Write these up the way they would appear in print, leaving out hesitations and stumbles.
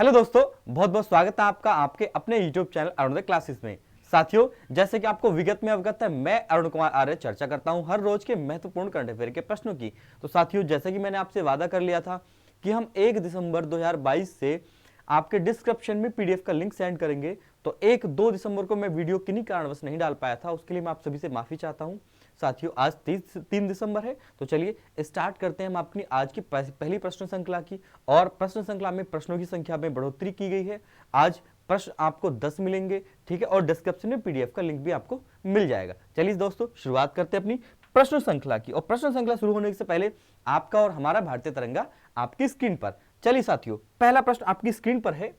Hello दोस्तों, बहुत बहुत स्वागत है आपका आपके अपने YouTube चैनल अरुणोदय क्लासेस में। साथियों, जैसे कि आपको विगत में अवगत है, मैं अरुण कुमार आर्य चर्चा करता हूं हर रोज के महत्वपूर्ण करंट अफेयर के प्रश्नों की। तो साथियों, जैसे कि मैंने आपसे वादा कर लिया था कि हम 1 दिसंबर 2022 से आपके डिस्क्रिप्शन में पीडीएफ का लिंक सेंड करेंगे। तो 1-2 दिसंबर को मैं वीडियो किन्हीं कारणवश नहीं डाल पाया था, उसके लिए मैं आप सभी से माफी चाहता हूं। साथियों, आज 3 दिसंबर है, तो चलिए स्टार्ट करते हैं हम अपनी आज की पहली प्रश्न श्रृंखला की। और प्रश्न श्रृंखला में प्रश्नों की संख्या में बढ़ोतरी की गई है। आज प्रश्न आपको 10 मिलेंगे, ठीक है, और डिस्क्रिप्शन में पीडीएफ का लिंक भी आपको मिल जाएगा। चलिए दोस्तों, शुरुआत करते हैं अपनी प्रश्न श्रृंखला की। और प्रश्न श्रृंखला शुरू होने से पहले आपका और हमारा भारतीय तिरंगा आपकी स्क्रीन पर। चलिए साथियों, पहला प्रश्न आपकी स्क्रीन पर है।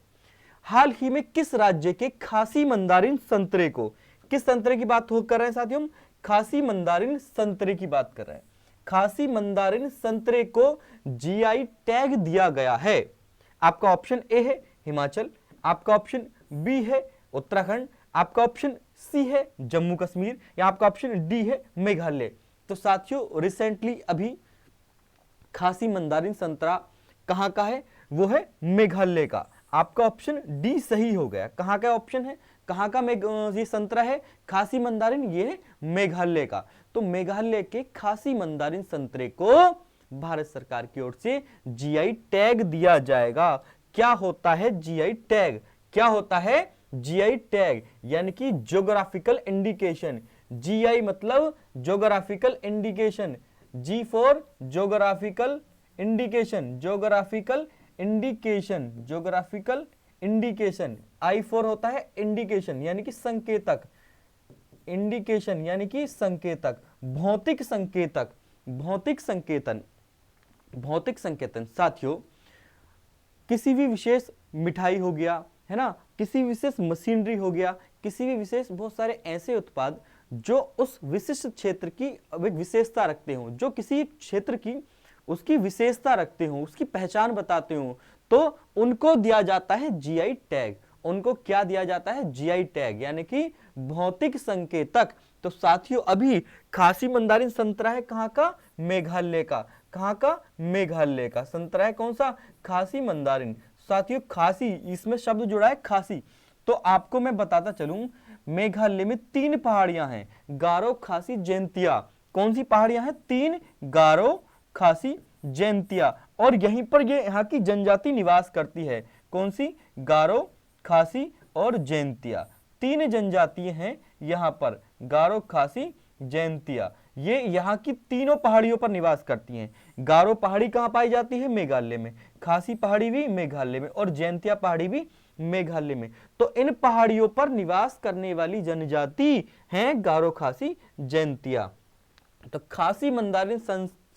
हाल ही में किस राज्य के खासी मंदारिन संतरे को, किस संतरे की बात कर रहे हैं साथियों? खासी मंदारिन संतरे की बात कर रहे हैं। खासी मंदारिन संतरे को जीआई टैग दिया गया है। आपका ऑप्शन ए है हिमाचल, आपका ऑप्शन बी है उत्तराखंड, आपका ऑप्शन सी है जम्मू कश्मीर, या आपका ऑप्शन डी है मेघालय। तो साथियों, रिसेंटली अभी खासी मंदारिन संतरा कहां का है? वो है मेघालय का। आपका ऑप्शन डी सही हो गया। कहां का ऑप्शन है, कहां का ये संतरा है? खासी मंदारिन, ये है मेघालय का। तो मेघालय के खासी मंदारिन संतरे को भारत सरकार की ओर से जीआई टैग दिया जाएगा। क्या होता है जीआई टैग? क्या होता है जीआई टैग? यानी कि ज्योग्राफिकल इंडिकेशन। जीआई मतलब geographical indication. G for geographical indication, geographical indication, geographical indication. I for होता है इंडिकेशन यानी कि संकेतक, इंडिकेशन यानी कि संकेतक, भौतिक संकेतक, भौतिक संकेतन, भौतिक संकेतन। साथियों, किसी भी विशेष मिठाई हो गया, है ना, किसी विशेष मशीनरी हो गया, किसी भी विशेष बहुत सारे ऐसे उत्पाद जो उस विशिष्ट क्षेत्र की विशेषता रखते हो, जो किसी क्षेत्र की उसकी विशेषता रखते हो, उसकी पहचान बताते हो, तो उनको दिया जाता है जीआई टैग। उनको क्या दिया जाता है? जीआई टैग यानी कि भौतिक संकेतक। तो साथियों, अभी खासी मंदारिन संतरा है कहां का? मेघालय का। कहां का? मेघालय का संतरा है। कौन सा? खासी मंदारिन। साथियों, खासी, इसमें शब्द जुड़ा है खासी। तो आपको मैं बताता चलूं, मेघालय में 3 पहाड़ियां हैं, गारो, खासी, जैंतिया। कौन सी पहाड़ियां हैं? 3, गारो, खासी, जैंतिया। और यहीं पर ये यहाँ की जनजाति निवास करती है। कौन सी? गारो, खासी और जैंतिया। 3 जनजातियां हैं यहाँ पर, गारो, खासी, जैंतिया। ये यहाँ की तीनों पहाड़ियों पर निवास करती हैं। गारो पहाड़ी कहाँ पाई जाती है? मेघालय में। खासी पहाड़ी भी मेघालय में, और जैंतिया पहाड़ी भी मेघालय में। तो इन पहाड़ियों पर निवास करने वाली जनजाति है गारो, खासी, जैंतिया। तो खासी मंदारिन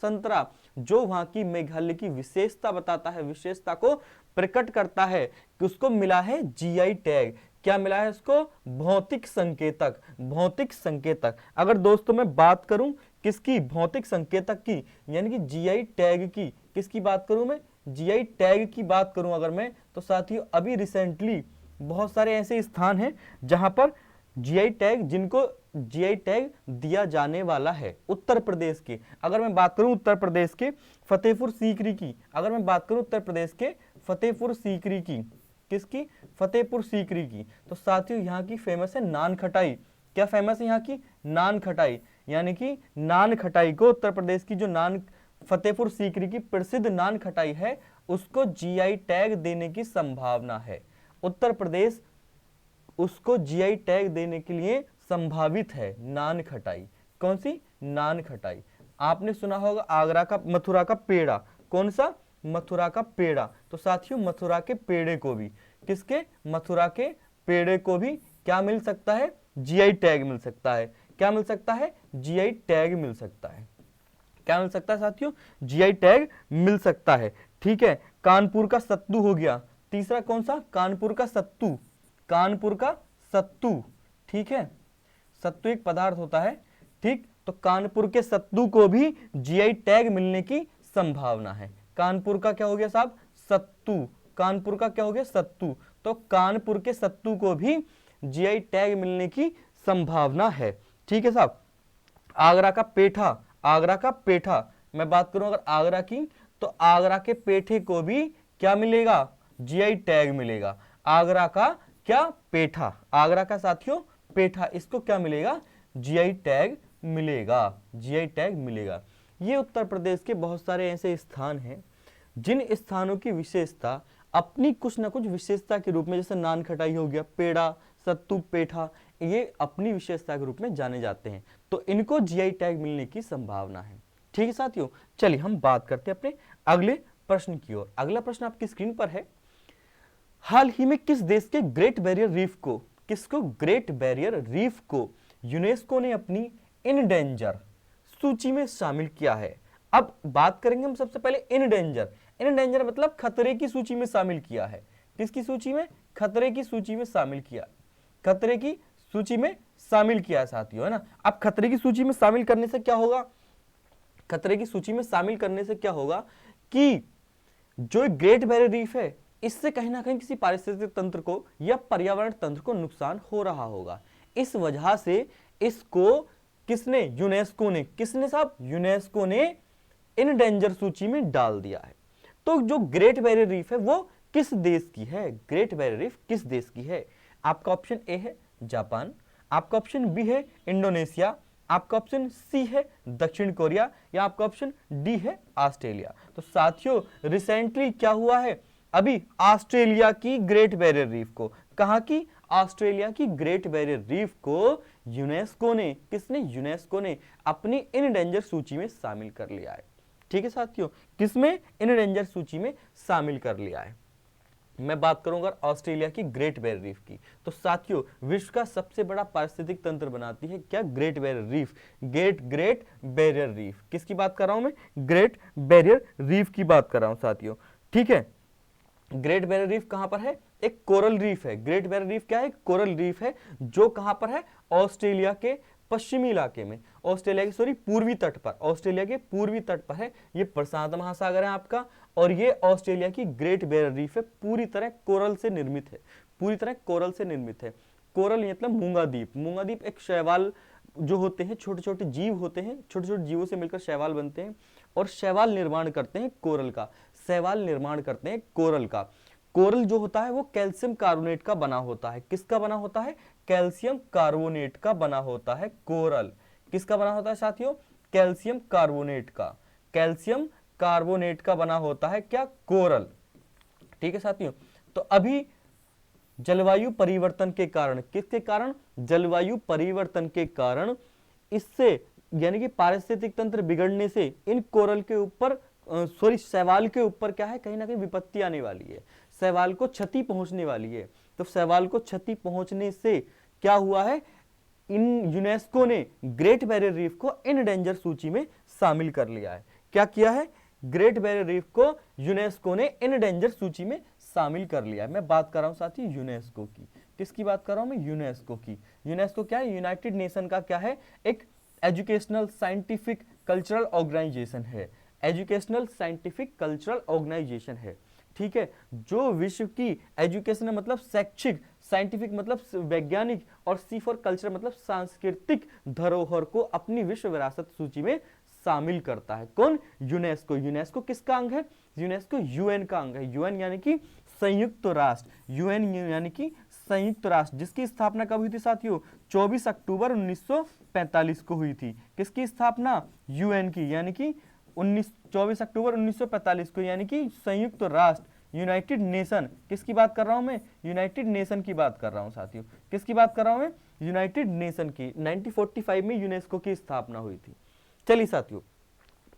संतरा जो वहां की मेघालय की विशेषता बताता है, विशेषता को प्रकट करता है, कि उसको मिला है जीआई टैग। क्या मिला है उसको? भौतिक संकेतक, भौतिक संकेतक। अगर दोस्तों मैं बात करूं किसकी? भौतिक संकेतक की, यानी कि जीआई टैग की। किसकी बात करूं मैं? जीआई टैग की बात करूं अगर मैं, तो साथियों अभी रिसेंटली बहुत सारे ऐसे स्थान हैं जहां पर जीआई टैग, जिनको जीआई टैग दिया जाने वाला है। उत्तर प्रदेश के अगर मैं बात करूं, उत्तर प्रदेश के फतेहपुर सीकरी की, अगर मैं बात करूं उत्तर प्रदेश के फतेहपुर सीकरी की, किसकी? फतेहपुर सीकरी की। तो साथियों, यहाँ की फेमस है नान खटाई। क्या फेमस है यहाँ की? नान खटाई। यानी कि नान खटाई को, उत्तर प्रदेश की जो नान, फतेहपुर सीकरी की प्रसिद्ध नान खटाई है, उसको जीआई टैग देने की संभावना है। उत्तर प्रदेश उसको जीआई टैग देने के लिए संभावित है। नान खटाई। कौन सी? नान खटाई। आपने सुना होगा आगरा का, मथुरा का पेड़ा। कौन सा? मथुरा का पेड़ा। तो साथियों, मथुरा के पेड़े को भी, किसके? मथुरा के पेड़े को भी क्या मिल सकता है? जीआई टैग मिल सकता है। क्या मिल सकता है? जीआई टैग मिल सकता है। क्या मिल सकता है साथियों? जीआई टैग मिल सकता है। ठीक है, कानपुर का सत्तू हो गया। तीसरा कौन सा? कानपुर का सत्तू, कानपुर का सत्तू। ठीक है, सत्तू एक पदार्थ होता है। ठीक, तो कानपुर के सत्तू को भी जीआई टैग मिलने की संभावना है। कानपुर का क्या हो गया साहब? सत्तू। कानपुर का क्या हो गया? सत्तू। तो कानपुर के सत्तू को भी जीआई टैग मिलने की संभावना है। ठीक है साहब। आगरा का पेठा, आगरा का पेठा, मैं बात करूं अगर आगरा की, तो आगरा के पेठे को भी क्या मिलेगा? जीआई टैग मिलेगा। आगरा का क्या, पेठा, आगरा का साथियों पेठा, इसको क्या मिलेगा, जीआई टैग मिलेगा, जीआई टैग मिलेगा। ये उत्तर प्रदेश के बहुत सारे ऐसे स्थान हैं जिन स्थानों की विशेषता अपनी कुछ ना कुछ विशेषता के रूप में, जैसे नान खटाई हो गया, पेड़ा, सत्तू, पेठा, ये अपनी विशेषता के रूप में जाने जाते हैं, तो इनको जीआई टैग मिलने की संभावना है। ठीक है साथियों, चलिए हम बात करते हैं अपने अगले प्रश्न की ओर। अगला प्रश्न आपकी स्क्रीन पर है, हाल ही में किस देश के ग्रेट बैरियर रीफ को, किसको, ग्रेट बैरियर रीफ को यूनेस्को ने अपनी इनडेंजर सूची में शामिल किया है। अब बात करेंगे हम सबसे पहले इनडेंजर। इनडेंजर मतलब खतरे की सूची में शामिल किया है। किसकी सूची में, खतरे की सूची में शामिल किया, खतरे की सूची में शामिल किया है साथियों, है ना। अब खतरे की सूची में शामिल करने से क्या होगा, खतरे की सूची में शामिल करने से क्या होगा कि जो ग्रेट बैरियर रीफ है इससे कहीं ना कहीं किसी पारिस्थितिक तंत्र को या पर्यावरण तंत्र को नुकसान हो रहा होगा। इस वजह से इसको किसने, यूनेस्को ने, किसने साहब, यूनेस्को ने इनडेंजर सूची में डाल दिया है। तो जो ग्रेट बैरियर रीफ है वो किस देश की है, ग्रेट बैरियर रीफ किस देश की है। आपका ऑप्शन ए है जापान, आपका ऑप्शन बी है इंडोनेशिया, आपका ऑप्शन सी है दक्षिण कोरिया, या आपका ऑप्शन डी है ऑस्ट्रेलिया। तो साथियों रिसेंटली क्या हुआ है, अभी ऑस्ट्रेलिया की ग्रेट बैरियर रीफ को, कहां की, ऑस्ट्रेलिया की ग्रेट बैरियर रीफ को यूनेस्को ने, किसने, यूनेस्को ने अपनी इनडेंजर सूची में शामिल कर लिया है। ठीक है साथियों, किसमें, इनडेंजर सूची में शामिल कर लिया है। मैं बात करूंगा ऑस्ट्रेलिया की ग्रेट बैरियर रीफ की, तो साथियों विश्व का सबसे बड़ा पारिस्थितिक तंत्र बनाती है क्या, great barrier reef, great barrier reef. किसकी बात कर रहा हूं मैं, ग्रेट बैरियर रीफ की बात कर रहा हूं साथियों। ठीक है, ग्रेट बैरियर रीफ कहां पर है, एक कोरल रीफ है। ग्रेट बैरियर रीफ क्या है, कोरल रीफ है, जो कहां पर है, ऑस्ट्रेलिया के पश्चिमी इलाके में, ऑस्ट्रेलिया के सॉरी पूर्वी तट पर, ऑस्ट्रेलिया के पूर्वी तट पर है। ये प्रशांत महासागर है आपका, और ये ऑस्ट्रेलिया की ग्रेट बैरियर रीफ है, पूरी तरह कोरल से निर्मित है, पूरी तरह कोरल से निर्मित है। कोरल मतलब मूंगा द्वीप, मूंगा द्वीप एक शैवाल जो होते हैं, छोटे छोटे जीव होते हैं, छोटे छोटे जीवों से मिलकर शैवाल बनते हैं और शैवाल निर्माण करते हैं कोरल का, शैवाल निर्माण करते हैं कोरल का। कोरल जो होता है वो कैल्शियम कार्बोनेट का बना होता है। किसका बना होता है, कैल्शियम कार्बोनेट का बना होता है कोरल। किसका बना होता है साथियों, कैल्शियम कार्बोनेट का, कैल्शियम कार्बोनेट का बना होता है क्या, कोरल। ठीक है साथियों, तो अभी जलवायु परिवर्तन के कारण, किसके कारण, जलवायु परिवर्तन के कारण, इससे यानी कि पारिस्थितिक तंत्र बिगड़ने से इन कोरल के ऊपर सॉरी शैवाल के ऊपर क्या है, कहीं ना कहीं विपत्ति आने वाली है, शैवाल को क्षति पहुंचने वाली है। तो शैवाल को क्षति पहुंचने से क्या हुआ है, इन यूनेस्को ने ग्रेट बैरियर रीफ को इनडेंजर सूची में शामिल कर लिया है। क्या किया है, ग्रेट बैरियर रीफ को यूनेस्को ने इनडेंजर सूची में शामिल कर लिया है। मैं बात कर रहा हूं साथी यूनेस्को की, किसकी बात कर रहा हूं मैं, यूनेस्को की। यूनेस्को क्या है, यूनाइटेड नेशन का क्या है, एक एजुकेशनल साइंटिफिक कल्चरल ऑर्गेनाइजेशन है, एजुकेशनल साइंटिफिक कल्चरल ऑर्गेनाइजेशन है। ठीक है, जो विश्व की एजुकेशन मतलब शैक्षिक, साइंटिफिक मतलब वैज्ञानिक, और सी फॉर कल्चर मतलब सांस्कृतिक धरोहर को अपनी विश्व विरासत सूची में शामिल करता है। कौन, यूनेस्को। यूनेस्को किसका अंग है, यूनेस्को यूएन का अंग है। यूएन यानी कि संयुक्त राष्ट्र, यूएन यानी कि संयुक्त राष्ट्र, जिसकी स्थापना कब हुई थी साथियों, 24 अक्टूबर 1945 को हुई थी। किसकी स्थापना, यूएन की, यानी कि 24 अक्टूबर 1945 को, यानी कि संयुक्त राष्ट्र, यूनाइटेड नेशन। किसकी बात कर रहा हूं मैं, यूनाइटेड नेशन की बात कर रहा हूं साथियों। किसकी बात कर रहा हूं मैं, यूनाइटेड नेशन की। 1945 में यूनेस्को की स्थापना हुई थी। चलिए साथियों,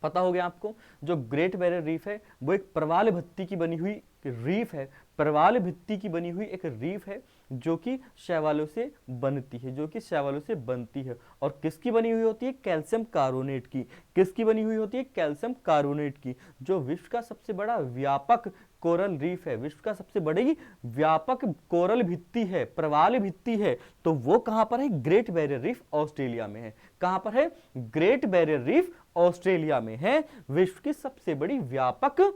पता हो गया आपको, जो ग्रेट बैरियर रीफ है वो एक प्रवाल भित्ति की बनी हुई रीफ है, प्रवाल भित्ति की बनी हुई एक रीफ है जो कि शैवालों से बनती है, जो कि शैवालों से बनती है। और किसकी बनी हुई होती है, कैल्शियम कार्बोनेट की। किसकी बनी हुई होती है, कैल्शियम कार्बोनेट की। जो विश्व का सबसे बड़ा व्यापक कोरल रीफ है, विश्व का सबसे बड़ी व्यापक कोरल भित्ति है, प्रवाल भित्ति है, तो वो कहां पर है, ग्रेट बैरियर रीफ ऑस्ट्रेलिया में है। कहां पर है, ग्रेट बैरियर रीफ ऑस्ट्रेलिया में है। विश्व की सबसे बड़ी व्यापक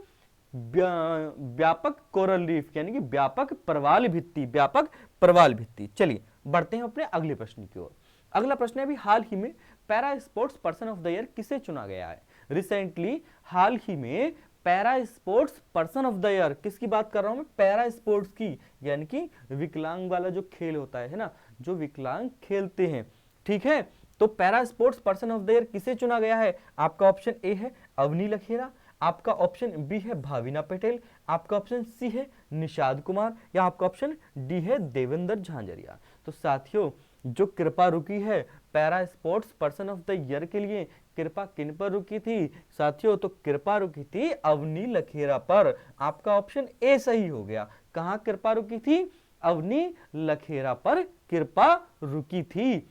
कोरल रीफ यानी कि व्यापक प्रवाल भित्ति, व्यापक प्रवाल भित्ति। चलिए बढ़ते हैं अपने अगले प्रश्न की ओर। अगला प्रश्न है, अभी हाल ही में para sports person of the year किसे चुना गया है। रिसेंटली हाल ही में para sports person of the year, किसकी बात कर रहा हूं मैं, पैरा स्पोर्ट्स की, यानी कि विकलांग वाला जो खेल होता है ना, जो विकलांग खेलते हैं, ठीक है। तो para sports person of the year किसे चुना गया है, आपका ऑप्शन ए है अवनी लखेरा, आपका ऑप्शन बी है भाविना पटेल, आपका ऑप्शन सी है निषाद कुमार, या आपका ऑप्शन डी है देवेंद्र झांझरिया। तो साथियों जो कृपा रुकी है para sports person of the year के लिए, कृपा किन पर रुकी थी साथियों, तो कृपा रुकी थी अवनी लखेरा पर। आपका ऑप्शन ए सही हो गया। कहां कृपा रुकी थी, अवनी लखेरा पर कृपा रुकी थी।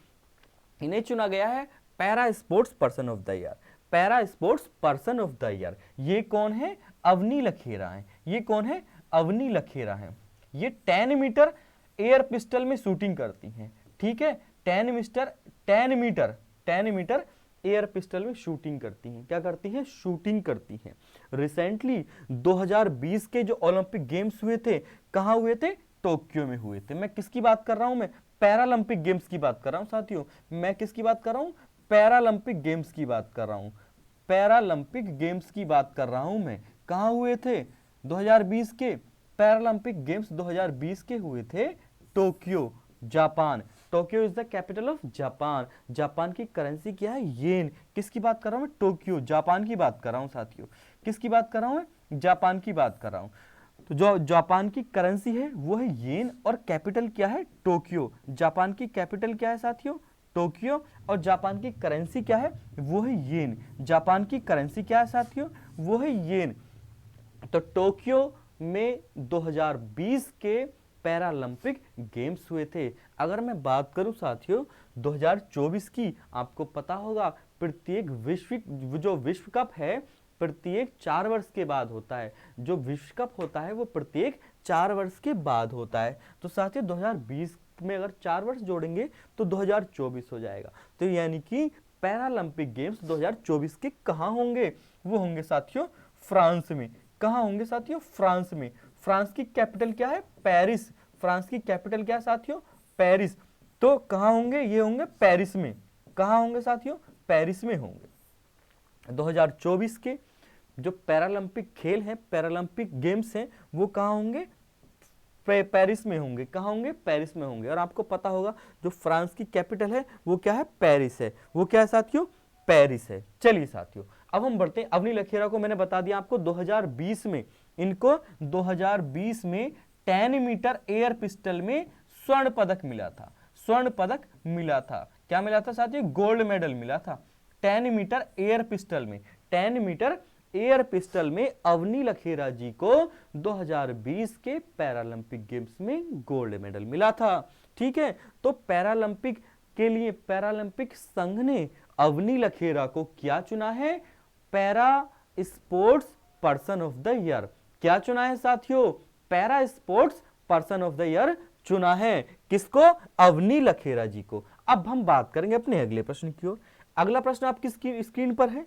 इन्हें चुना गया है para sports person of the year. Para sports person of the year ये कौन है, अवनी लखेरा है। ये कौन है, अवनी लखेरा है। ये 10 मीटर एयर पिस्टल में शूटिंग करती हैं, ठीक है। 10 मीटर एयर पिस्टल में शूटिंग करती हैं। क्या करती हैं, शूटिंग करती हैं। रिसेंटली 2020 के जो ओलंपिक गेम्स हुए थे, कहां हुए थे, टोक्यो में हुए थे। मैं किसकी बात कर रहा हूं, मैं पैरालंपिक गेम्स की बात कर रहा हूं साथियों। मैं किसकी बात कर रहा हूं, पैरालंपिक गेम्स की बात कर रहा हूं। पैरालंपिक गेम्स की बात कर रहा हूं मैं। कहां हुए थे, 2020 के पैरालंपिक गेम्स 2020 के हुए थे Tokyo, Japan. Tokyo is the capital of Japan. Japan की करेंसी क्या है, येन। किसकी बात कर रहा हूं मैं, टोक्यो, जापान की बात कर रहा हूं साथियों। किसकी बात कर रहा हूं मैं, जापान की बात कर रहा हूं। तो जो जापान की करेंसी है वो है येन, और कैपिटल क्या है, टोक्यो। जापान की कैपिटल क्या है साथियों, टोक्यो, और जापान की करेंसी क्या है, वो है येन। जापान की करेंसी क्या है साथियों, वो है येन। तो टोक्यो में 2020 के पैरालंपिक गेम्स हुए थे। अगर मैं बात करूं साथियों 2024 की, आपको पता होगा प्रत्येक विश्व कप है प्रत्येक 4 वर्ष के बाद होता है। जो विश्व कप होता है वो प्रत्येक 4 वर्ष के बाद होता है। तो साथियों 2020 में अगर 4 वर्ष जोड़ेंगे तो 2024 हो जाएगा। तो यानी कि पैरालंपिक गेम्स 2024 के कहां होंगे, वो होंगे साथियों फ्रांस में। कहां होंगे साथियों, फ्रांस में। फ्रांस की कैपिटल क्या है, पेरिस। फ्रांस की कैपिटल क्या है साथियों, पेरिस। तो कहां होंगे, ये होंगे पेरिस में। कहां होंगे साथियों, पेरिस में होंगे। 2024 के जो पैरालंपिक खेल हैं, पैरालंपिक गेम्स हैं, वो कहां होंगे, पेरिस में होंगे। कहां होंगे, पेरिस में होंगे। और आपको पता होगा जो फ्रांस की कैपिटल है वो क्या है, पेरिस है। वो क्या है साथियों, पेरिस है। चलिए साथियों अब हम बढ़ते हैं। अवनी लखेरा को मैंने बता दिया आपको 2020 में, इनको 2020 में 10 मीटर एयर पिस्टल में स्वर्ण पदक मिला था। स्वर्ण पदक मिला था। क्या मिला था साथियों, गोल्ड मेडल मिला था 10 मीटर एयर पिस्टल में। 10 मीटर एयर पिस्टल में अवनी लखेरा जी को 2020 के पैरालंपिक गेम्स में गोल्ड मेडल मिला था। ठीक है, तो पैरालंपिक के लिए पैरालंपिक संघ ने अवनी लखेरा को क्या चुना है, para sports person of the year. क्या चुना है साथियों, para sports person of the year चुना है। किसको, अवनी लखेरा जी को। अब हम बात करेंगे अपने अगले प्रश्न की ओर। अगला प्रश्न आपकी स्क्रीन पर है,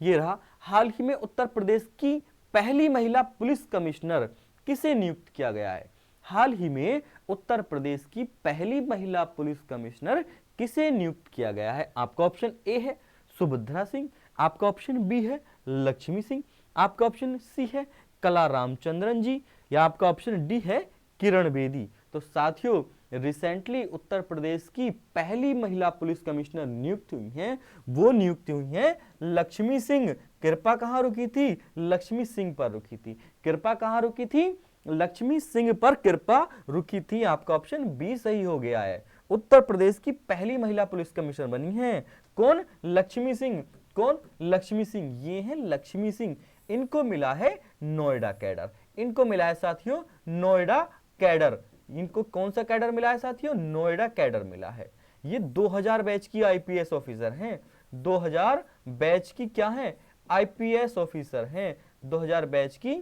ये रहा। हाल ही में उत्तर प्रदेश की पहली महिला पुलिस कमिश्नर किसे नियुक्त किया गया है। हाल ही में उत्तर प्रदेश की पहली महिला पुलिस कमिश्नर किसे नियुक्त किया गया है। आपका ऑप्शन ए है सुभद्रा सिंह, आपका ऑप्शन बी है लक्ष्मी सिंह, आपका ऑप्शन सी है कला रामचंद्रन जी, या आपका ऑप्शन डी है किरण बेदी। तो साथियों रिसेंटली उत्तर प्रदेश की पहली महिला पुलिस कमिश्नर नियुक्त हुई हैं, वो नियुक्त हुई हैं लक्ष्मी सिंह। कृपा कहां रुकी थी, लक्ष्मी सिंह पर रुकी थी। कृपा कहां रुकी थी, लक्ष्मी सिंह पर कृपा रुकी थी। आपका ऑप्शन बी सही हो गया है। उत्तर प्रदेश की पहली महिला पुलिस कमिश्नर बनी है कौन, लक्ष्मी सिंह। कौन, लक्ष्मी सिंह। ये है लक्ष्मी सिंह। इनको मिला है नोएडा कैडर। इनको मिला है साथियों नोएडा कैडर। इनको कौन सा कैडर मिला है साथियों, नोएडा कैडर मिला है। ये 2000 बैच की आईपीएस ऑफिसर हैं। 2000 बैच की क्या है, आईपीएस ऑफिसर हैं। 2000 बैच की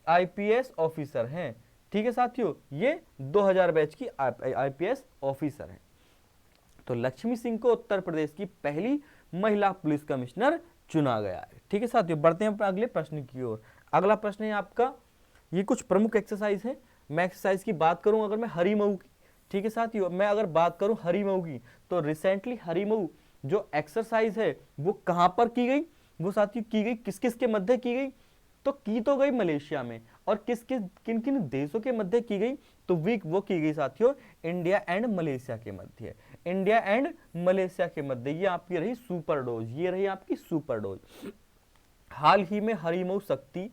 आईपीएस ऑफिसर हैं। ठीक है साथियों, ये 2000 बैच की आईपीएस ऑफिसर हैं। तो लक्ष्मी सिंह को उत्तर प्रदेश की पहली महिला पुलिस कमिश्नर चुना गया है। ठीक है साथियों, बढ़ते हैं अगले प्रश्न की ओर। अगला प्रश्न है आपका, ये कुछ प्रमुख एक्सरसाइज है। मैं एक्सरसाइज की बात करूं अगर मैं हरिमऊ की, ठीक है साथियों, मैं अगर बात करूं हरिमऊ की, तो रिसेंटली हरिमऊ जो एक्सरसाइज है वो कहां पर की गई, वो साथियों की गई किस किस के मध्य की गई, तो की तो गई मलेशिया में, और किस किस किन किन देशों के मध्य की गई, तो वो की गई साथियों इंडिया एंड मलेशिया के मध्य। इंडिया एंड मलेशिया के मध्य ये आपकी रही सुपर डोज, ये रही आपकी सुपर डोज। हाल ही में हरिमऊ शक्ति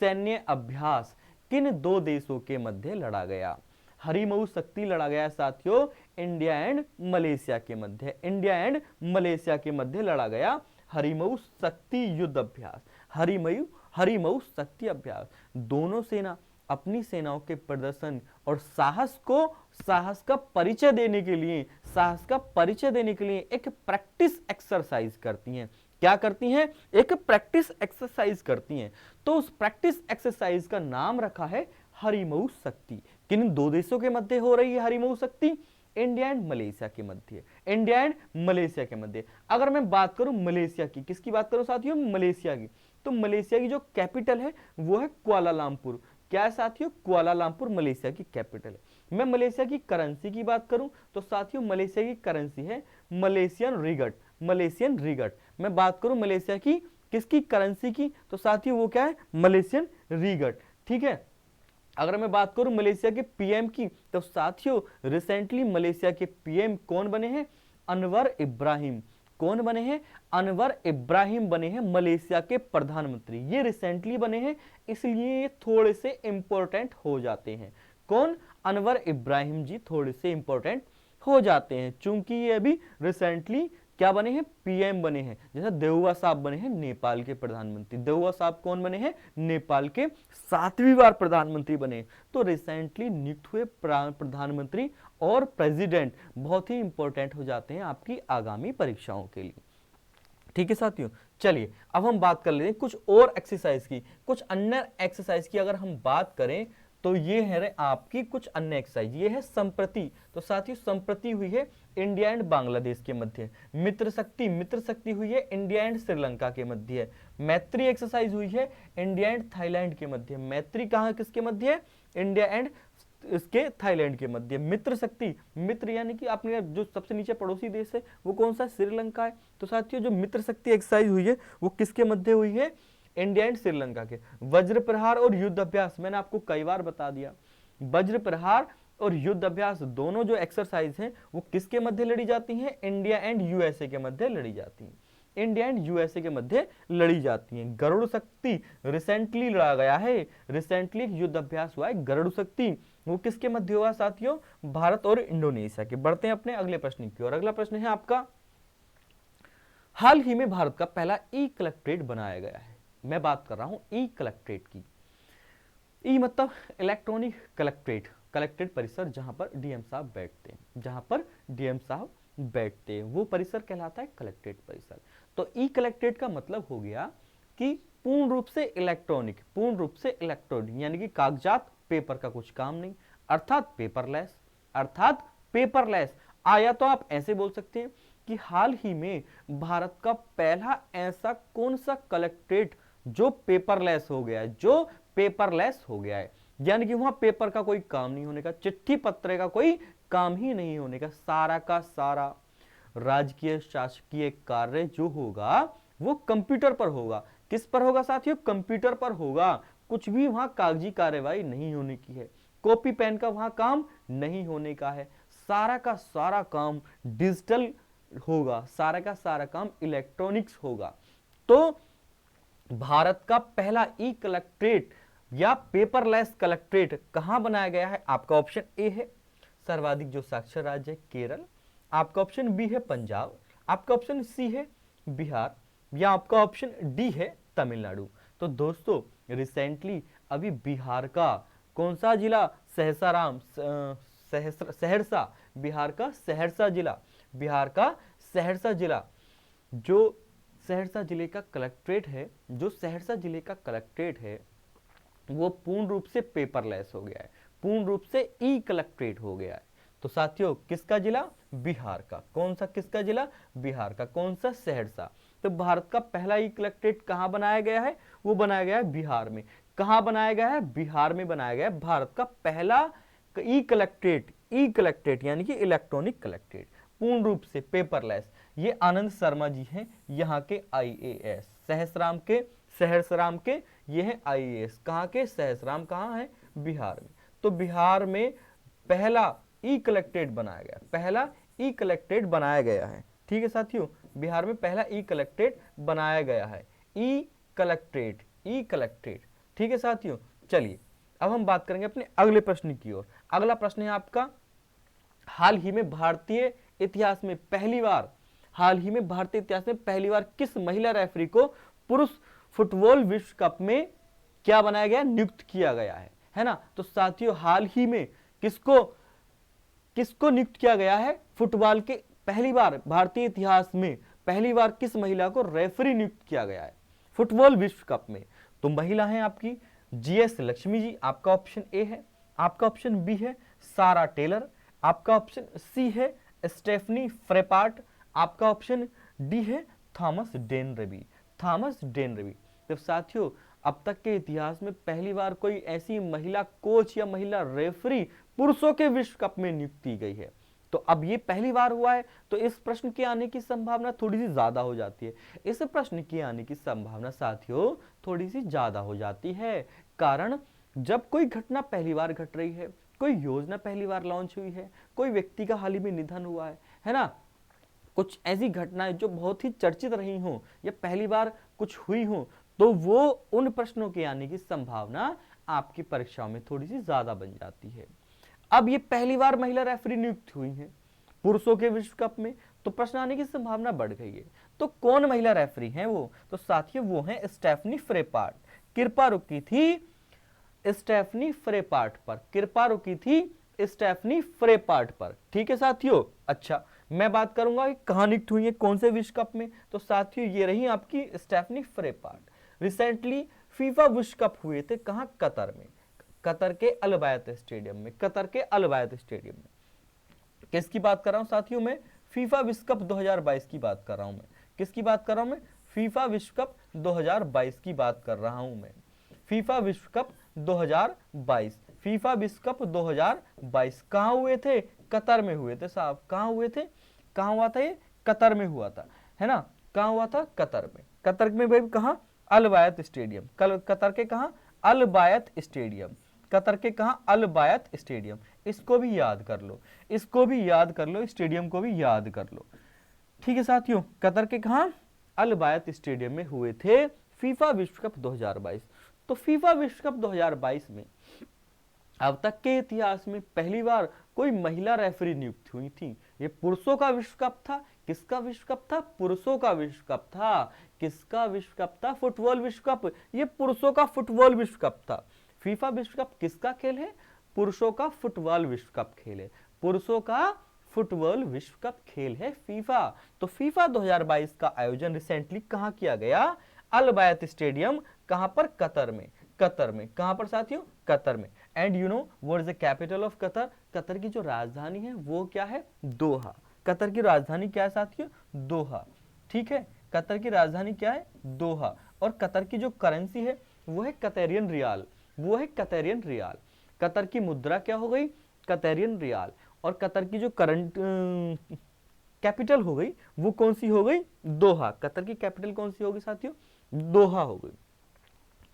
सैन्य अभ्यास किन दो देशों के मध्य लड़ा गया। हरिमऊ शक्ति लड़ा गया साथियों इंडिया एंड मलेशिया के मध्य, इंडिया एंड मलेशिया के मध्य लड़ा गया हरिमऊ शक्ति युद्ध अभ्यास। हरिमऊ शक्ति अभ्यास, दोनों सेना अपनी सेनाओं के प्रदर्शन और साहस का परिचय देने के लिए एक प्रैक्टिस एक्सरसाइज करती हैं। क्या करती हैं? एक प्रैक्टिस एक्सरसाइज करती हैं। तो उस प्रैक्टिस एक्सरसाइज का नाम रखा है हरिमऊ शक्ति। किन दो देशों के मध्य हो रही है हरिमऊ शक्ति? इंडिया एंड मलेशिया के मध्य, इंडिया एंड मलेशिया के मध्य। अगर मैं बात करूं मलेशिया की, किसकी बात करूं साथियों? मलेशिया की। तो मलेशिया की जो कैपिटल है वो है कुआलालंपुर। क्या है साथियों? कुआलालंपुर मलेशिया की कैपिटल है। मैं मलेशिया की करेंसी की बात करूं तो साथियों मलेशिया की करेंसी है मलेशियन रिगट, मलेशियन रिगट। मैं बात करूं मलेशिया की किसकी करेंसी की, तो साथियों वो क्या है? मलेशियन रिगट। ठीक है। अगर मैं बात करूं मलेशिया के पीएम की, तो साथियों रिसेंटली मलेशिया के पीएम कौन बने हैं? अनवर इब्राहिम। कौन बने हैं? अनवर इब्राहिम बने हैं मलेशिया के प्रधानमंत्री। ये रिसेंटली बने हैं, इसलिए ये थोड़े से इंपॉर्टेंट हो जाते हैं। कौन? अनवर इब्राहिम जी थोड़े से इंपॉर्टेंट हो जाते हैं, चूंकि ये अभी रिसेंटली क्या बने हैं? पीएम बने हैं। जैसे देउवा साहब बने हैं नेपाल के प्रधानमंत्री। देउवा साहब कौन बने हैं? नेपाल के 7वीं बार प्रधानमंत्री बने। तो रिसेंटली नियुक्त हुए प्रधानमंत्री और प्रेसिडेंट बहुत ही इंपॉर्टेंट हो जाते हैं आपकी आगामी परीक्षाओं के लिए। ठीक है साथियों, चलिए अब हम बात कर लेते हैं कुछ और एक्सरसाइज की, कुछ अन्य एक्सरसाइज की। अगर हम बात करें तो ये है आपकी कुछ अन्य एक्सरसाइज। ये है संप्रति। तो साथियों संप्रति हुई है इंडिया एंड बांग्लादेश के मध्य। मित्र शक्ति हुई है इंडिया एंड श्रीलंका के मध्य। मैत्री एक्सरसाइज हुई है इंडिया एंड थाईलैंड के मध्य। मैत्री कहाँ किसके मध्य है? इंडिया एंड इसके थाईलैंड के मध्य। मित्र शक्ति, मित्र यानी कि अपने जो सबसे नीचे पड़ोसी देश है वो कौन सा? श्रीलंका है। तो साथियों जो मित्र शक्ति एक्सरसाइज हुई है वो किसके मध्य हुई है? इंडिया एंड श्रीलंका के। वज्र प्रहार और युद्ध अभ्यास, मैंने आपको कई बार बता दिया, वज्र प्रहार और युद्ध अभ्यास दोनों जो एक्सरसाइज हैं वो किसके मध्य लड़ी जाती हैं? इंडिया एंड यूएसए के मध्य लड़ी जाती हैं। इंडिया एंड यूएसए के मध्य लड़ी जाती हैं। गरुड़ शक्ति रिसेंटली लड़ा गया है, रिसेंटली युद्ध अभ्यास हुआ है गरुड़ शक्ति। वो किसके मध्य हुआ साथियों? भारत और इंडोनेशिया के। बढ़ते हैं अपने अगले प्रश्न की ओर। अगला प्रश्न है आपका, हाल ही में भारत का पहला ई कलेक्ट्रेट बनाया गया है। मैं बात कर रहा हूं ई कलेक्ट्रेट की। ई मतलब इलेक्ट्रॉनिक कलेक्ट्रेट, कलेक्ट्रेट परिसर जहां पर डीएम साहब बैठते हैं, जहां पर डीएम साहब बैठते हैं वो परिसर कहलाता है कलेक्ट्रेट परिसर। तो ई कलेक्ट्रेट का मतलब हो गया कि पूर्ण रूप से इलेक्ट्रॉनिक, पूर्ण रूप से इलेक्ट्रॉनिक यानी कि कागजात पेपर का कुछ काम नहीं, अर्थात पेपरलेस, अर्थात पेपरलेस। आया तो आप ऐसे बोल सकते हैं कि हाल ही में भारत का पहला ऐसा कौन सा कलेक्ट्रेट जो पेपरलेस हो गया है, जो पेपरलेस हो गया है, यानी कि वहां पेपर का कोई काम नहीं होने का, चिट्ठी पत्र का कोई काम ही नहीं होने का सारा राजकीय शासकीय कार्य जो होगा वो कंप्यूटर पर होगा। किस पर होगा साथियों? कंप्यूटर पर होगा। कुछ भी वहां कागजी कार्यवाही नहीं होने की है, कॉपी पेन का वहां काम नहीं होने का है, सारा का सारा काम डिजिटल होगा, सारा का सारा काम इलेक्ट्रॉनिक्स होगा। तो भारत का पहला ई कलेक्ट्रेट या पेपरलेस कलेक्ट्रेट कहां बनाया गया है? आपका ऑप्शन ए है सर्वाधिक जो साक्षर राज्य है केरल, आपका ऑप्शन बी है पंजाब, आपका ऑप्शन सी है बिहार, या आपका ऑप्शन डी है तमिलनाडु। तो दोस्तों रिसेंटली अभी बिहार का कौन सा जिला? सहरसा, बिहार का सहरसा जिला, बिहार का सहरसा जिला, जो सहरसा जिले का कलेक्ट्रेट है, जो सहरसा जिले का कलेक्ट्रेट है वो पूर्ण रूप से पेपरलेस हो गया है, पूर्ण रूप से ई कलेक्ट्रेट हो गया है। तो साथियों किसका जिला? बिहार का। कौन सा किसका जिला? बिहार का। कौन सा? सहरसा। तो भारत का पहला ई कलेक्ट्रेट कहां बनाया गया है? वो बनाया गया है बिहार में। कहां बनाया गया है? बिहार में बनाया गया है भारत का पहला ई कलेक्ट्रेट यानी कि इलेक्ट्रॉनिक कलेक्ट्रेट, पूर्ण रूप से पेपरलेस। ये आनंद शर्मा जी हैं यहाँ के आईएएस, सहस्राम के, ये है IAS, कहाँ के, सहस्राम, कहाँ है, बिहार में। तो बिहार में पहला ई कलेक्टेड बनाया गया, पहला ई कलेक्टेड बनाया गया है। ठीक है साथियों, बिहार में पहला ई कलेक्टेड बनाया गया है, ई कलेक्टेड, ई कलेक्टेड। ठीक है साथियों, चलिए अब हम बात करेंगे अपने अगले प्रश्न की ओर। अगला प्रश्न है आपका, हाल ही में भारतीय इतिहास में पहली बार, हाल ही में भारतीय इतिहास में पहली बार किस महिला रेफरी को पुरुष फुटबॉल विश्व कप में क्या बनाया गया, नियुक्त किया गया है ना। तो साथियों हाल ही में किसको नियुक्त किया गया है फुटबॉल के, पहली बार भारतीय इतिहास में पहली बार किस महिला को रेफरी नियुक्त किया गया है फुटबॉल विश्व कप में। तो महिला है आपकी GS लक्ष्मी जी, आपका ऑप्शन ए है। आपका ऑप्शन बी है सारा टेलर। आपका ऑप्शन सी है स्टेफनी फ्रेपार्ट। आपका ऑप्शन डी है थॉमस डेन रवि, थॉमस डेन रवि। तो साथियों अब तक के इतिहास में पहली बार कोई ऐसी महिला कोच या महिला रेफरी पुरुषों के विश्व कप में नियुक्त की गई है। तो अब ये पहली बार हुआ है, तो इस प्रश्न के आने की संभावना थोड़ी सी ज्यादा हो जाती है। इस प्रश्न के आने की संभावना साथियों थोड़ी सी ज्यादा हो जाती है, कारण जब कोई घटना पहली बार घट रही है, कोई योजना पहली बार लॉन्च हुई है, कोई व्यक्ति का हाल ही में निधन हुआ है ना, कुछ ऐसी घटनाएं जो बहुत ही चर्चित रही हों या पहली बार कुछ हुई हों, तो वो उन प्रश्नों के आने की संभावना आपकी परीक्षाओं में थोड़ी सी ज्यादा बन जाती है। अब ये पहली बार महिला रेफरी नियुक्त हुई हैं पुरुषों के विश्व कप में, तो प्रश्न आने की संभावना बढ़ गई है। तो कौन महिला रेफरी हैं वो, तो साथियों वो हैं स्टेफनी फ्रेपार्ट। कृपा रुकी थी स्टेफनी फ्रेपार्ट पर, कृपा रुकी थी स्टेफनी फ्रेपार्ट पर। ठीक है साथियों, अच्छा मैं बात करूंगा कि कहां नियुक्त हुई है, कौन से विश्व कप में। तो साथियों ये रही आपकी स्टेफनी फ्रेपार्ट। रिसेंटली फीफा विश्व कप हुए थे कहां, कतर में, कतर के अल बायत स्टेडियम में, कतर के अल बायत स्टेडियम में। किसकी बात कर रहा हूं साथियों मैं, फीफा विश्व कप 2022 की बात कर रहा हूं मैं। किसकी बात कर रहा हूं मैं, फीफा विश्व कप 2022 की बात कर रहा हूं मैं। फीफा विश्व कप 2022, फीफा विश्व कप 2022 कहां हुए थे, कतर में हुए थे साहब। कहां हुए थे, कहां हुआ था ये, कतर में हुआ था, है ना। कहां हुआ था, कतर में। कतर में भाई कहां, अल बायत स्टेडियम, कतर के कहां, अल बायत स्टेडियम, कतर के कहां, अल बायत स्टेडियम। इसको भी याद कर लो, इसको भी याद कर लो, स्टेडियम को भी याद कर लो। ठीक है साथियों, कतर के कहां, अल बायत स्टेडियम में हुए थे फीफा विश्व कप 2022। तो फीफा विश्व कप 2022 में अब तक के इतिहास में पहली बार कोई महिला रेफरी नियुक्त हुई थी। ये पुरुषों का विश्व कप था, किसका विश्व कप था, पुरुषों का विश्व कप था। किसका विश्व कप था, फुटबॉल विश्व कप, ये पुरुषों का फुटबॉल विश्व कप था। फीफा विश्व कप किसका खेल है, पुरुषों का फुटबॉल विश्व कप खेल है, पुरुषों का फुटबॉल विश्व कप खेल है फीफा। तो फीफा 2022 का आयोजन रिसेंटली कहां किया गया, अल बायत स्टेडियम, कहां पर, कतर में, कतर में। कहां पर साथियों, कतर में। And you know what is the capital of Qatar, Qatar की जो राजधानी है वो क्या है, दोहा। कतर की राजधानी क्या है साथियों, दोहा। ठीक है, कतर की राजधानी क्या है, दोहा। और कतर की जो करेंसी है वो है कतरियन रियाल, वो है कतरियन रियाल। कतर की मुद्रा क्या हो गई, कतरियन रियाल। और कतर की जो करंट कैपिटल हो गई वो कौन सी हो गई, दोहा। कतर की कैपिटल कौन सी होगी साथियों, दोहा हो गई।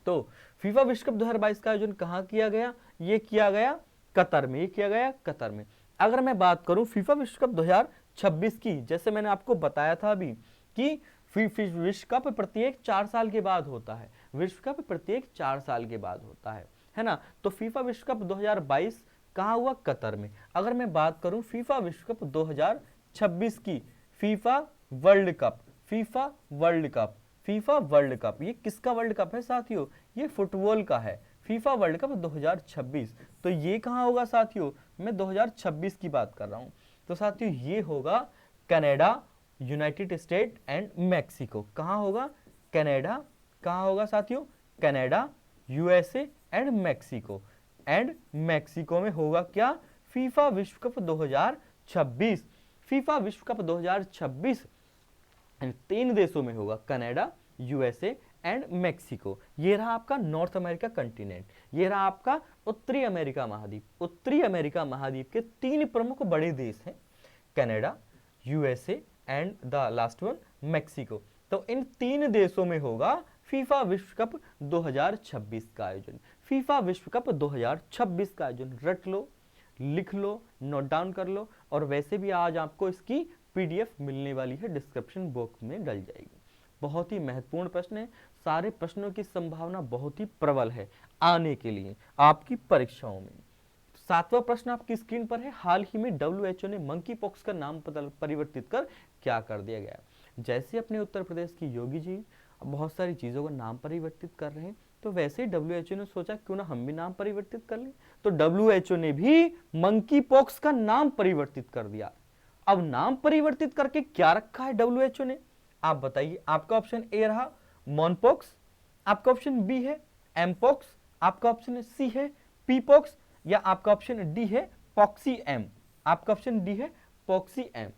तो फीफा विश्व कप 2022 का आयोजन कहां किया गया, ये किया गया कतर में, ये किया गया कतर में। अगर मैं बात करूं फीफा विश्व कप 2026 की, जैसे मैंने आपको बताया था अभी कि विश्व कप प्रत्येक 4 साल के बाद होता है, विश्व कप प्रत्येक 4 साल के बाद होता है ना। तो फीफा विश्व कप 2022 कहां हुआ, कतर में। अगर मैं बात करूं फीफा विश्व कप 2026 की, FIFA world cup, FIFA world cup, FIFA world cup, ये किसका वर्ल्ड कप है साथियों, ये फुटबॉल का है, फीफा वर्ल्ड कप 2026। तो ये कहां होगा साथियों, मैं 2026 की बात कर रहा हूं। तो साथियों ये होगा Canada, United state and Mexico. कहां होगा, कनाडा, कहां होगा साथियों, Canada, USA and Mexico. And Mexico में होगा क्या, फीफा विश्व कप 2026। फीफा विश्व कप 2026 3 देशों में होगा, कनाडा, यूएसए एंड मैक्सिको। ये रहा आपका नॉर्थ अमेरिका कंटिनेंट, ये रहा आपका उत्तरी अमेरिका महाद्वीप। उत्तरी अमेरिका महाद्वीप के 3 प्रमुख बड़े देश हैं, Canada, USA and the last one Mexico. तो इन 3 देशों में होगा फीफा विश्व कप 2026 का आयोजन। फीफा विश्व कप 2026 का आयोजन रट लो, लिख लो, नोट डाउन कर लो, और वैसे भी आज आपको इसकी पीडीएफ मिलने वाली है, डिस्क्रिप्शन बॉक्स में डल जाएगी। बहुत ही महत्वपूर्ण प्रश्न है, सारे प्रश्नों की संभावना बहुत ही प्रबल है आने के लिए आपकी परीक्षाओं में। 7वां प्रश्न आपकी स्क्रीन पर है, हाल ही में डब्ल्यूएचओ ने मंकी पॉक्स का नाम परिवर्तित कर क्या कर दिया गया। जैसे अपने उत्तर प्रदेश की योगी जी बहुत सारी चीजों का नाम परिवर्तित कर रहे हैं, तो वैसे ही डब्ल्यूएचओ ने सोचा क्यों ना हम भी नाम परिवर्तित कर लें, तो डब्ल्यूएचओ ने भी मंकी पॉक्स का नाम परिवर्तित कर दिया। अब नाम परिवर्तित करके क्या रखा है डब्ल्यूएचओ ने, आप बताइए। आपका ऑप्शन ए रहा मॉनपॉक्स, आपका ऑप्शन बी है एमपॉक्स, आपका ऑप्शन सी है पीपॉक्स, या आपका ऑप्शन डी है पॉक्सी एम, आपका ऑप्शन डी है पॉक्सी एम।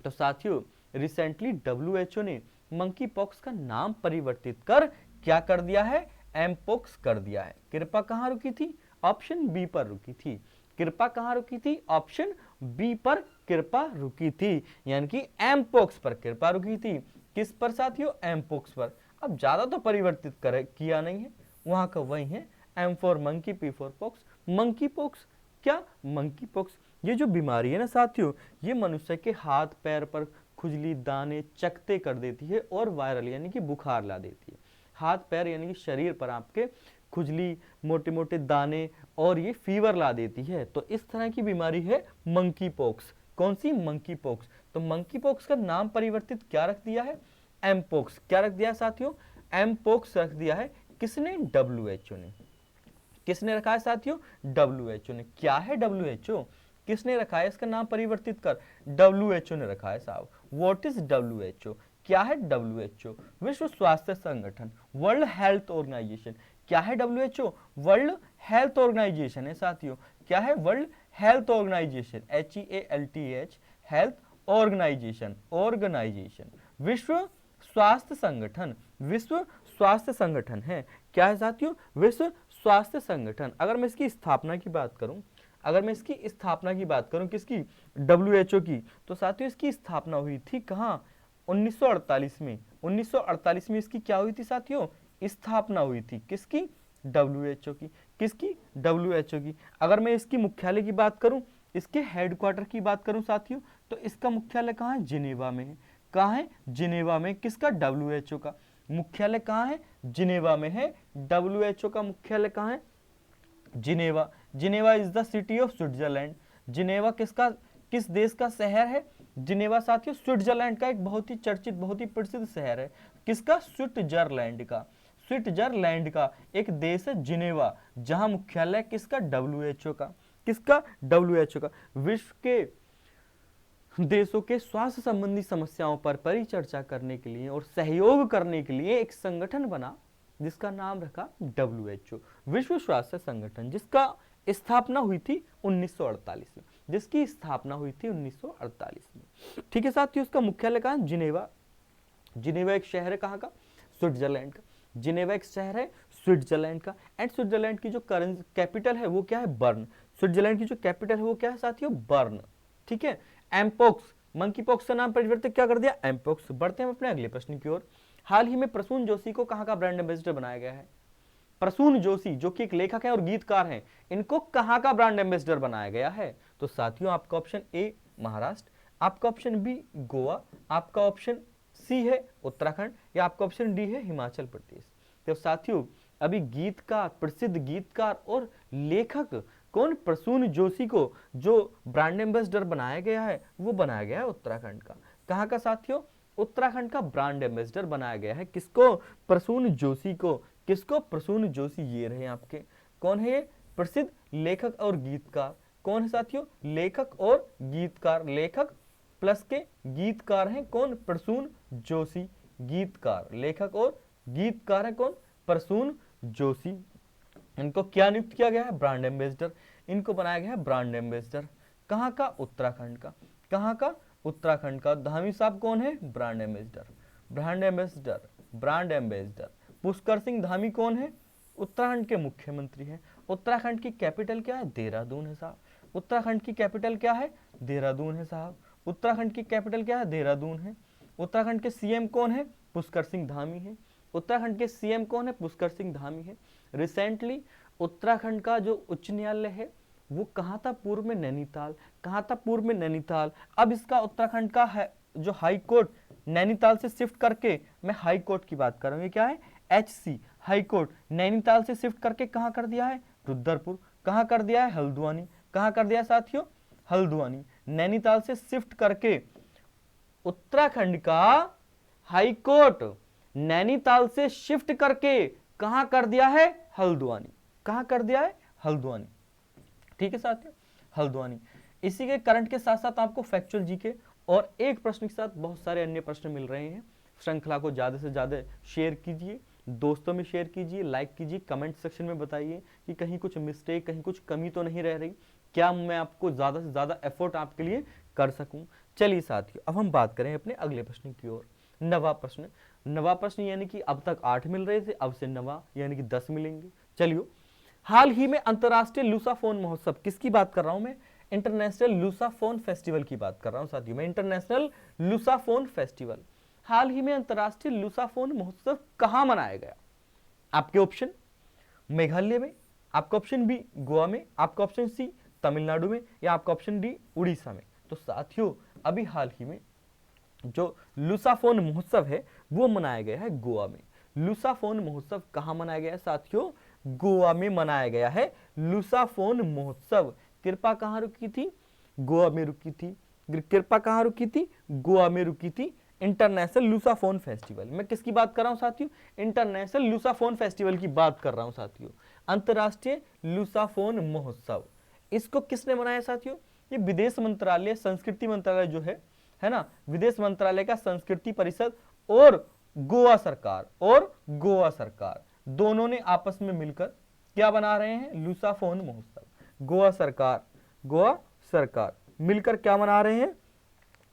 तो साथियों रिसेंटली डब्ल्यूएचओ ने मंकी पॉक्स का नाम परिवर्तित कर क्या कर दिया है, एमपॉक्स कर दिया है। कृपा कहां रुकी थी, ऑप्शन बी पर रुकी थी। कृपा कहां रुकी थी, ऑप्शन बी पर कृपा रुकी थी, यानी कि एमपॉक्स पर कृपा रुकी थी। किस पर साथियों, एमपॉक्स पर। अब ज्यादा तो परिवर्तित किया नहीं है, वहां का वही है, M for monkey, P for pox, monkeypox. क्या मंकी पॉक्स, ये जो बीमारी है ना साथियों, ये मनुष्य के हाथ पैर पर खुजली, दाने, चकते कर देती है और वायरल यानी कि बुखार ला देती है। हाथ पैर यानी कि शरीर पर आपके खुजली, मोटे मोटे दाने और ये फीवर ला देती है। तो इस तरह की बीमारी है मंकी पॉक्स। कौन सी, मंकी पॉक्स। तो मंकी पॉक्स का नाम परिवर्तित क्या रख दिया है, एमपॉक्स। क्या रख दिया है साथियों, एमपॉक्स रख दिया है। किसने, डब्ल्यूएचओ ने। किसने रखा है साथियों, डब्ल्यूएचओ ने। क्या है डब्ल्यूएचओ, किसने रखा है इसका नाम परिवर्तित कर, डब्ल्यूएचओ ने रखा है साहब। व्हाट इज डब्ल्यूएचओ, क्या है डब्ल्यूएचओ, विश्व स्वास्थ्य संगठन, वर्ल्ड हेल्थ ऑर्गेनाइजेशन। क्या है डब्ल्यूएचओ, वर्ल्ड हेल्थ ऑर्गेनाइजेशन है साथियों। क्या है, world health organisation, HEALTH, health organisation, organisation. विश्व स्वास्थ्य संगठन, विश्व स्वास्थ्य संगठन है। क्या है साथियों, विश्व स्वास्थ्य संगठन। अगर मैं इसकी स्थापना की बात करूं, अगर मैं इसकी स्थापना की बात करूं, किसकी, डब्ल्यूएचओ की, तो साथियों इसकी स्थापना हुई थी कहां, 1948 में। 1948 में इसकी क्या हुई थी साथियों, स्थापना हुई थी। किसकी, डब्ल्यूएचओ की। किसकी, डब्ल्यूएचओ की। अगर मैं इसकी मुख्यालय की बात करूं, इसके हेडक्वार्टर की बात करूं साथियों, तो इसका मुख्यालय कहां है, जिनेवा में है। कहां है, जिनेवा में। किसका, डब्ल्यूएचओ का मुख्यालय कहां है, जिनेवा में है। डब्ल्यूएचओ का मुख्यालय कहां है, Geneva. Geneva is the city of Switzerland. Geneva किसका, किस देश का शहर है, जिनेवा साथियों स्विट्जरलैंड का एक बहुत ही चर्चित, बहुत ही प्रसिद्ध शहर है। किसका, स्विट्जरलैंड का। स्विट्जरलैंड का एक देश है जिनेवा, जहां मुख्यालय किसका, डब्ल्यूएचओ का। किसका, डब्ल्यूएचओ का। विश्व के देशों के स्वास्थ्य संबंधी समस्याओं पर परिचर्चा करने के लिए और सहयोग करने के लिए एक संगठन बना, जिसका नाम रखा डब्ल्यूएचओ, विश्व स्वास्थ्य संगठन, जिसका स्थापना हुई थी 1948 में। जिसकी स्थापना हुई थी 1948 में। ठीक है साथियों, उसका मुख्यालय कहां, जिनेवा। जिनेवा एक शहर है कहां का, स्विट्जरलैंड का। जिनेवा एक शहर है स्विट्जरलैंड का। एंड स्विट्जरलैंड की जो कैपिटल है वो क्या है, बर्न। स्विट्जरलैंड की जो कैपिटल है वो क्या है साथियों, बर्न। ठीक है। एमपॉक्स, मंकी पॉक्स का नाम परिवर्तित क्या कर दिया, एमपॉक्स। बढ़ते हैं अपने अगले प्रश्न की ओर। हाल ही में प्रसून जोशी को कहां का ब्रांड एम्बेसडर बनाया गया है। प्रसून जोशी जो कि एक लेखक है और गीतकार हैं, इनको कहां का ब्रांड एम्बेसडर बनाया गया है। तो साथियों आपका ऑप्शन ए महाराष्ट्र, आपका ऑप्शन बी गोवा, आपका ऑप्शन सी है उत्तराखंड, या आपका ऑप्शन डी है हिमाचल प्रदेश। तो साथियों अभी गीतकार, प्रसिद्ध गीतकार और लेखक कौन, प्रसून जोशी को जो ब्रांड एम्बेसडर बनाया गया है वो बनाया गया है उत्तराखंड का। कहां का साथियों, उत्तराखंड का ब्रांड एम्बेसडर बनाया गया है। किसको, प्रसून जोशी को। किसको, प्रसून जोशी। ये रहे आपके, कौन है ये, प्रसिद्ध लेखक और गीतकार। कौन है साथियों, लेखक और गीतकार। लेखक प्लस के गीतकार हैं कौन, प्रसून जोशी। गीतकार, लेखक और गीतकार है कौन, प्रसून जोशी। इनको क्या नियुक्त किया गया है, ब्रांड एम्बेसडर। इनको बनाया गया है ब्रांड एम्बेसडर। कहां का, उत्तराखंड का। कहां का, उत्तराखंड का। धामी साहब कौन है, brand ambassador. Brand ambassador, brand ambassador. Pushkar Singh Dhami कौन है, उत्तराखंड के मुख्यमंत्री हैं। उत्तराखंड की कैपिटल क्या है, देहरादून है साहब। उत्तराखंड की कैपिटल क्या है, देहरादून है साहब। उत्तराखंड की कैपिटल क्या है, देहरादून है। उत्तराखंड के सीएम कौन है, पुष्कर सिंह धामी है। उत्तराखंड के सीएम कौन है? पुष्कर सिंह धामी है। रिसेंटली उत्तराखंड का जो उच्च न्यायालय है वो कहाँ था? पूर्व में नैनीताल। कहाँ था? पूर्व में नैनीताल। अब इसका उत्तराखंड का है जो हाई कोर्ट नैनीताल से शिफ्ट करके, मैं हाई कोर्ट की बात कर रहा हूँ, ये क्या है? एचसी हाई कोर्ट नैनीताल से शिफ्ट करके कहाँ कर दिया है? रुद्रपुर। कहाँ कर दिया है? हल्द्वानी। कहाँ कर दिया साथियों? हल्द्वानी। नैनीताल से शिफ्ट करके उत्तराखंड का हाई कोर्ट नैनीताल से शिफ्ट करके कहां कर दिया है? हल्द्वानी। कहां कर दिया है? हल्द्वानी। ठीक है साथियों, हल्द्वानी। इसी के करंट के साथ साथ आपको फैक्चुअल जीके और एक प्रश्न के साथ बहुत सारे अन्य प्रश्न मिल रहे हैं। श्रृंखला को ज्यादा से ज्यादा शेयर कीजिए, दोस्तों में शेयर कीजिए, लाइक कीजिए, कमेंट सेक्शन में बताइए कि कहीं कुछ मिस्टेक, कहीं कुछ कमी तो नहीं रह रही, क्या मैं आपको ज्यादा से ज्यादा एफर्ट आपके लिए कर सकूं। चलिए साथियों, अब हम बात करें अपने अगले प्रश्न की ओर। नवा प्रश्न। नवा प्रश्न यानी कि अब तक 8 मिल रहे थे, अब से नवा यानी कि 10 मिलेंगे। चलिए, हाल ही में अंतरराष्ट्रीय लूसाफोन महोत्सव, किसकी बात कर रहा हूं मैं? इंटरनेशनल लूसाफोन फेस्टिवल की बात कर रहा हूं साथियों मैं। इंटरनेशनल लूसाफोन फेस्टिवल, हाल ही में अंतरराष्ट्रीय लूसाफोन महोत्सव कहां मनाया गया? आपके ऑप्शन मेघालय में, आपका ऑप्शन बी गोवा में, आपका ऑप्शन सी तमिलनाडु में, या आपका ऑप्शन डी उड़ीसा में। तो साथियों, अभी हाल ही में जो लूसाफोन महोत्सव है वो मनाया गया है गोवा में। लूसाफोन महोत्सव कहां मनाया गया है साथियों? गोवा में मनाया गया है लूसाफोन महोत्सव। कृपा कहां रुकी थी? गोवा में रुकी थी। कृपा कहां रुकी थी? गोवा में रुकी थी। इंटरनेशनल लूसाफोन फेस्टिवल, मैं किसकी बात कर रहा हूं साथियों? इंटरनेशनल लूसाफोन फेस्टिवल की बात कर रहा हूं साथियों। अंतरराष्ट्रीय लूसाफोन महोत्सव, इसको किसने मनाया साथियों? ये विदेश मंत्रालय, संस्कृति मंत्रालय जो है ना, विदेश मंत्रालय का संस्कृति परिषद और गोवा सरकार दोनों ने आपस में मिलकर क्या बना रहे हैं? लूसाफोन महोत्सव। गोवा सरकार मिलकर क्या मना रहे हैं?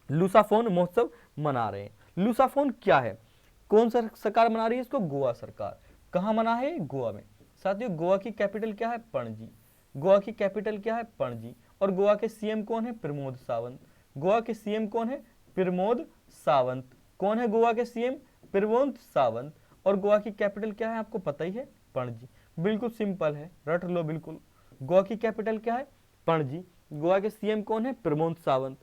लूसाफोन महोत्सव मना रहे हैं। लूसाफोन क्या है? कौन सा सरकार मना रही है इसको? गोवा सरकार। कहां मना है? गोवा में। साथियों, गोवा की कैपिटल क्या है? पणजी। गोवा की कैपिटल क्या है? पणजी। और गोवा के सीएम कौन है? प्रमोद सावंत। गोवा के सीएम कौन है? प्रमोद सावंत। कौन है गोवा के सीएम? प्रमोद सावंत। और गोवा की कैपिटल क्या है? आपको पता ही है, पणजी। बिल्कुल सिंपल है, रट लो बिल्कुल। गोवा की कैपिटल क्या है? पणजी। गोवा के सीएम कौन है? प्रमोद सावंत।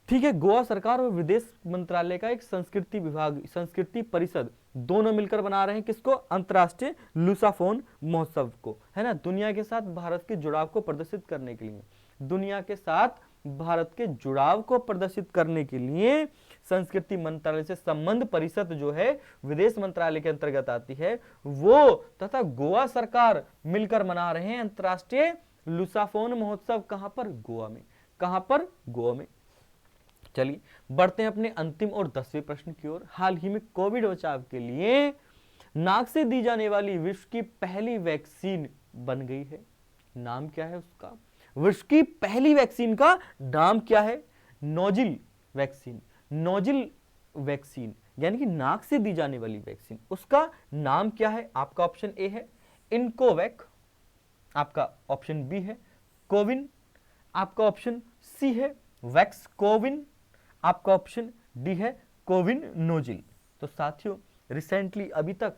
ठीक है, गोवा सरकार और विदेश मंत्रालय का एक संस्कृति विभाग, संस्कृति परिषद दोनों मिलकर बना रहे हैं किसको? अंतरराष्ट्रीय लूसाफोन महोत्सव को, है ना, दुनिया के साथ भारत के जुड़ाव को प्रदर्शित करने के लिए। दुनिया के साथ भारत के जुड़ाव को प्रदर्शित करने के लिए संस्कृति मंत्रालय से संबंध परिषद जो है विदेश मंत्रालय के अंतर्गत आती है, वो तथा गोवा सरकार मिलकर मना रहे हैं अंतरराष्ट्रीय लूसाफोन महोत्सव। कहां पर? गोवा में। कहां पर? गोवा में। चलिए, बढ़ते हैं अपने अंतिम और 10वें प्रश्न की ओर। हाल ही में कोविड बचाव के लिए नाक से दी जाने वाली विश्व की पहली वैक्सीन बन गई है। नाम क्या है उसका? विश्व की पहली वैक्सीन का नाम क्या है? Nozzle vaccine. नोजिल वैक्सीन यानी कि नाक से दी जाने वाली वैक्सीन, उसका नाम क्या है? आपका ऑप्शन ए है इनकोवैक, आपका ऑप्शन बी है कोविन, आपका ऑप्शन सी है वैक्स कोविन, आपका ऑप्शन डी है कोविन नोजिल। तो साथियों, रिसेंटली अभी तक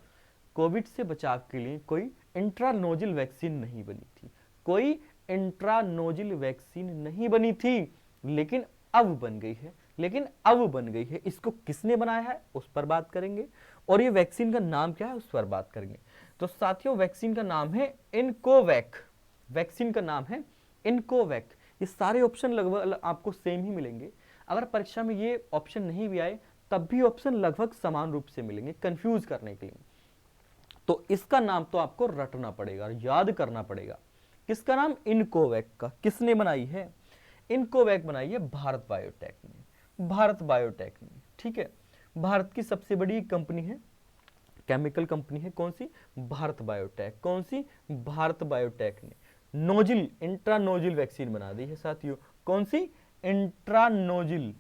कोविड से बचाव के लिए कोई इंट्रानोजिल वैक्सीन नहीं बनी थी, कोई इंट्रानोजिल वैक्सीन नहीं बनी थी, लेकिन अब बन गई है। इसको किसने बनाया है उस पर बात करेंगे, और ये वैक्सीन का नाम क्या है उस पर बात करेंगे। तो साथियों, वैक्सीन का नाम है इनकोवैक। वैक्सीन का नाम है इनकोवैक। ये सारे ऑप्शन लगभग आपको सेम ही मिलेंगे। अगर परीक्षा में ये ऑप्शन नहीं भी आए तब भी ऑप्शन लगभग समान रूप से मिलेंगे कंफ्यूज करने के लिए। तो इसका नाम तो आपको रटना पड़ेगा, याद करना पड़ेगा। किसका नाम? इनकोवैक का। किसने बनाई है? इनकोवैक बनाई है भारत बायोटेक ने। भारत बायोटेक ने, ठीक है। भारत की सबसे बड़ी कंपनी है, केमिकल कंपनी है, कौन सी? भारत बायोटेक। कौन सी? भारत बायोटेक ने नोजिल, इंट्रानोजिल वैक्सीन बना दी है साथियों। कौन सी? इंट्रानोजिल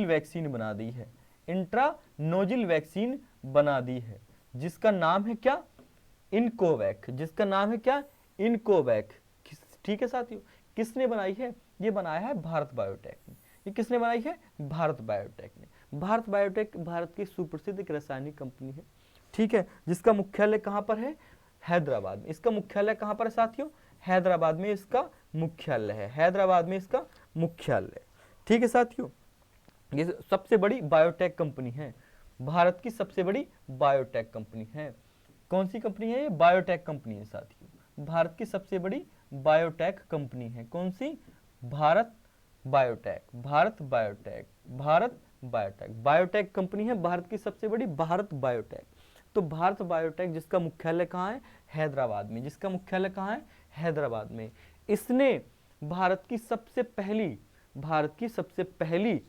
वैक्सीन बना दी है। इंट्रानोजिल वैक्सीन बना दी है, जिसका नाम है क्या? इनकोवैक। जिसका नाम है क्या? इनकोवैक। ठीक है साथियों, किसने बनाई है? ये बनाया है भारत बायोटेक ने। ये किसने बनाई है? भारत बायोटेक ने। भारत बायोटेक भारत की सुप्रसिद्ध एक रासायनिक कंपनी है, ठीक है, जिसका मुख्यालय कहां पर है? हैदराबाद में। इसका मुख्यालय कहां पर है साथियों? हैदराबाद में इसका मुख्यालय है, हैदराबाद में इसका मुख्यालय, ठीक है साथियों। ये सबसे बड़ी बायोटेक कंपनी है, भारत की सबसे बड़ी बायोटेक कंपनी है। कौन सी कंपनी है? ये बायोटेक कंपनी है साथियों, भारत की सबसे बड़ी बायोटेक कंपनी है। कौन सी? Bharat biotech, Bharat biotech, Bharat biotech, biotech company है भारत की सबसे बड़ी, भारत बायोटेक। तो भारत बायोटेक जिसका मुख्यालय कहाँ है? हैदराबाद में। जिसका मुख्यालय कहाँ है? हैदराबाद में। इसने भारत की सबसे पहली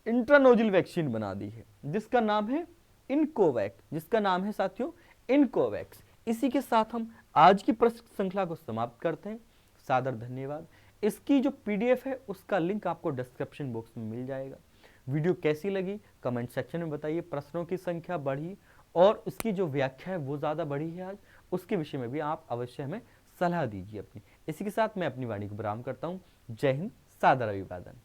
इंट्रानोजल वैक्सीन बना दी है, जिसका नाम है इनकोवैक्स, जिसका नाम है साथियों इनकोवैक्स। इसी के साथ हम आज की प्रश्न श्रृंखला को समाप्त करते हैं। सादर धन्यवाद। इसकी जो पीडीएफ है उसका लिंक आपको डिस्क्रिप्शन बॉक्स में मिल जाएगा। वीडियो कैसी लगी कमेंट सेक्शन में बताइए। प्रश्नों की संख्या बढ़ी और उसकी जो व्याख्या है वो ज़्यादा बढ़ी है आज, उसके विषय में भी आप अवश्य हमें सलाह दीजिए अपनी। इसी के साथ मैं अपनी वाणी को विराम करता हूँ। जय हिंद, सादर अभिवादन।